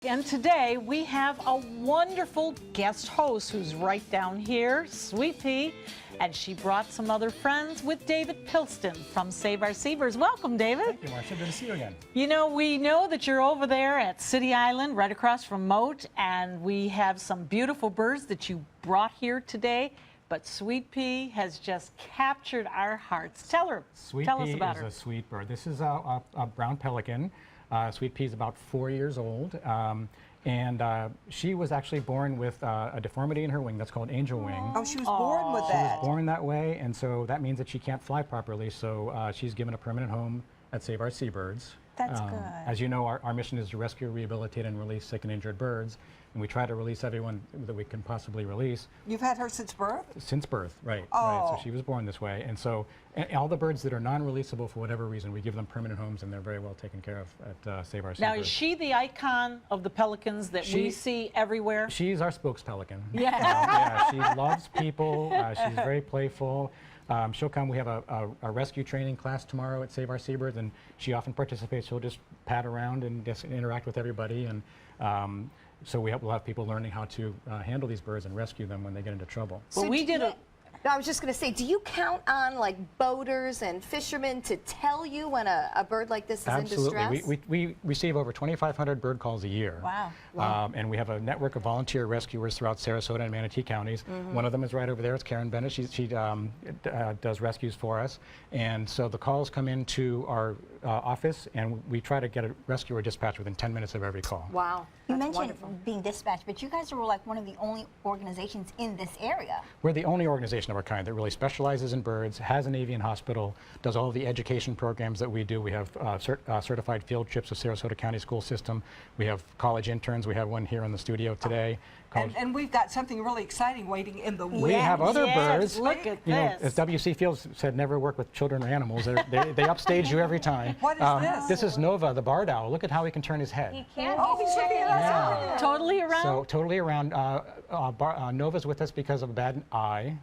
And today we have a wonderful guest host who's right down here, Sweet Pea, and she brought some other friends with David Pilston from Save Our Seabirds. Welcome, David. Thank you, Marcia. Good to see you again. You know, we know that you're over there at City Island, right across from Moat, and we have some beautiful birds that you brought here today. But Sweet Pea has just captured our hearts. Tell us about her. Sweet Pea is a sweet bird. This is a brown pelican. Sweet Pea is about 4 years old, and she was actually born with a deformity in her wing that's called angel wing. Oh, she was born with that. She was born that way, and so that means that she can't fly properly, so she's given a permanent home at Save Our Seabirds. That's good. As you know, our mission is to rescue, rehabilitate, and release sick and injured birds, and we try to release everyone that we can possibly release. You've had her since birth? Since birth, right. Oh. Right. So she was born this way, and so all the birds that are non-releasable for whatever reason, we give them permanent homes, and they're very well taken care of at Save Our Seabirds. Now, is she the icon of the pelicans that we see everywhere? She's our spokes-pelican. Yeah. Yeah, she loves people. She's very playful. She'll come. We have a rescue training class tomorrow at Save Our Seabirds, and she often participates. She'll just pat around and just interact with everybody, and so we'll have people learning how to handle these birds and rescue them when they get into trouble. Well, we did a... I was just going to say, do you count on like boaters and fishermen to tell you when a bird like this is in distress? Absolutely. We receive over 2,500 bird calls a year. Wow. And we have a network of volunteer rescuers throughout Sarasota and Manatee counties. One of them is right over there. It's Karen Bennett. She does rescues for us. And so the calls come into our office, and we try to get a rescuer dispatched within 10 minutes of every call. Wow. You That's mentioned wonderful. being dispatched, but you guys are like one of the only organizations in this area. We're the only organization of our kind that really specializes in birds, has an avian hospital, does all of the education programs that we do. We have certified field trips with Sarasota County school system. We have college interns. We have one here in the studio today. And we've got something really exciting waiting in the wings. We have other birds. Look at You know, this. as W.C. Fields said, never work with children or animals. They upstage you every time. What is this? This is Nova, the barred owl. Look at how he can turn his head. He can't. Oh, he's looking at us. Totally around? So totally around. Nova's with us because of a bad eye,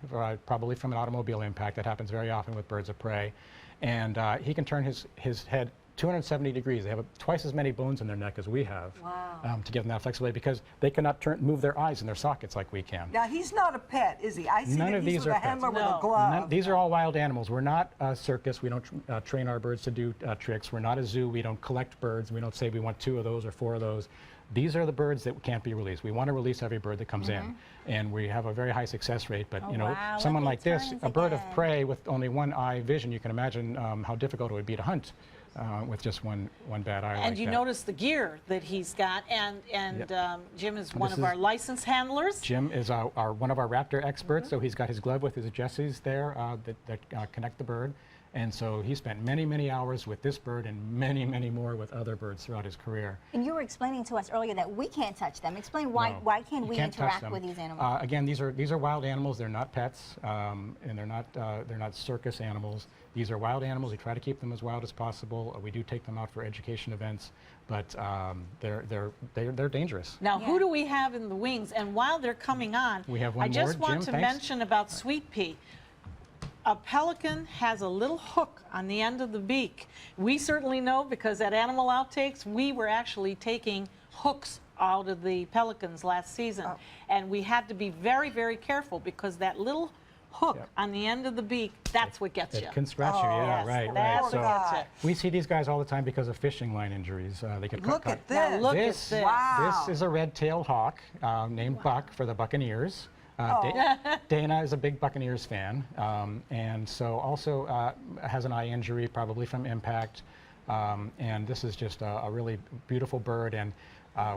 probably from an automobile impact. That happens very often with birds of prey. And he can turn his head 270 degrees. They have twice as many bones in their neck as we have. Wow. To give them that flexibility, because they cannot move their eyes in their sockets like we can. Now, he's not a pet, is he? I see None that of he's these with are a handler pets. with a glove. These are all wild animals. We're not a circus. We don't train our birds to do tricks. We're not a zoo. We don't collect birds. We don't say we want 2 of those or 4 of those. These are the birds that can't be released. We want to release every bird that comes in, and we have a very high success rate. But you know, wow, someone look, like it this, turns a bird of again. prey with only one eye vision, you can imagine how difficult it would be to hunt with just one bad eye. And like you that. notice the gear that he's got, and Jim is one of our licensed handlers. Jim is one of our raptor experts, so he's got his glove with his jesses there that connect the bird. And so he spent many, many hours with this bird and many, many more with other birds throughout his career. And you were explaining to us earlier that we can't touch them. Explain why. No, Why can't you we can't touch interact them. with these animals? Again, these are wild animals. They're not pets, and they're not circus animals. These are wild animals. We try to keep them as wild as possible. We do take them out for education events, but they're dangerous. Now, who do we have in the wings? And while they're coming on, We have one I just more. want Jim, to thanks. mention about Sweet Pea. A pelican has a little hook on the end of the beak. We certainly know, because at Animal Outtakes, we were actually taking hooks out of the pelicans last season. And we had to be very, very careful, because that little hook on the end of the beak, that's what gets you. It can scratch you, yeah, Yes, right. that's So what gets you. we see these guys all the time because of fishing line injuries. They get Look cut. at this. Now look This- at this. Wow. This is a red-tailed hawk named Buck for the Buccaneers. Dana is a big Buccaneers fan, and so also has an eye injury, probably from impact. And this is just a really beautiful bird. And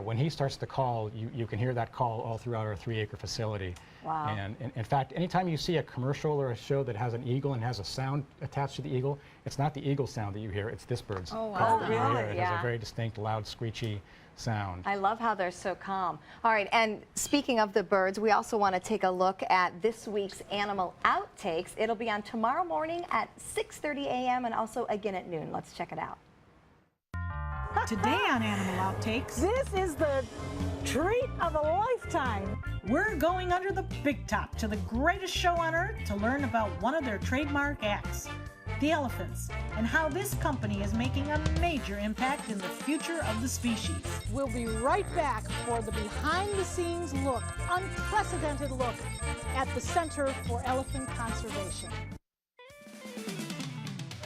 when he starts to call, you can hear that call all throughout our 3-acre facility. Wow. And in fact, anytime you see a commercial or a show that has an eagle and has a sound attached to the eagle, it's not the eagle sound that you hear, it's this bird's Oh, wow. call that you really? hear. It has Yeah. a very distinct, loud, screechy sound. I love how they're so calm. All right, and speaking of the birds, we also want to take a look at this week's Animal Outtakes. It'll be on tomorrow morning at 6:30 a.m. and also again at noon. Let's check it out. Today on Animal Outtakes, This is the treat of a lifetime. we're going under the big top to the greatest show on earth to learn about one of their trademark acts. the elephants, and how this company is making a major impact in the future of the species. We'll be right back for the behind-the-scenes look, unprecedented look at the Center for Elephant Conservation.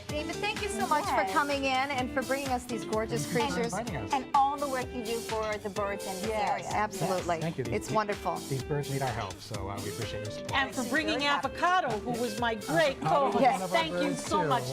David, thank you so much for coming in and for bringing us these gorgeous creatures. Inviting us. And all the work you do for the birds in this area. Absolutely. Thank you. It's wonderful. These birds need our help, so we appreciate your support. And for bringing Avocado, who was my great Avocado was co-host. one of our Thank you birds, so too. much.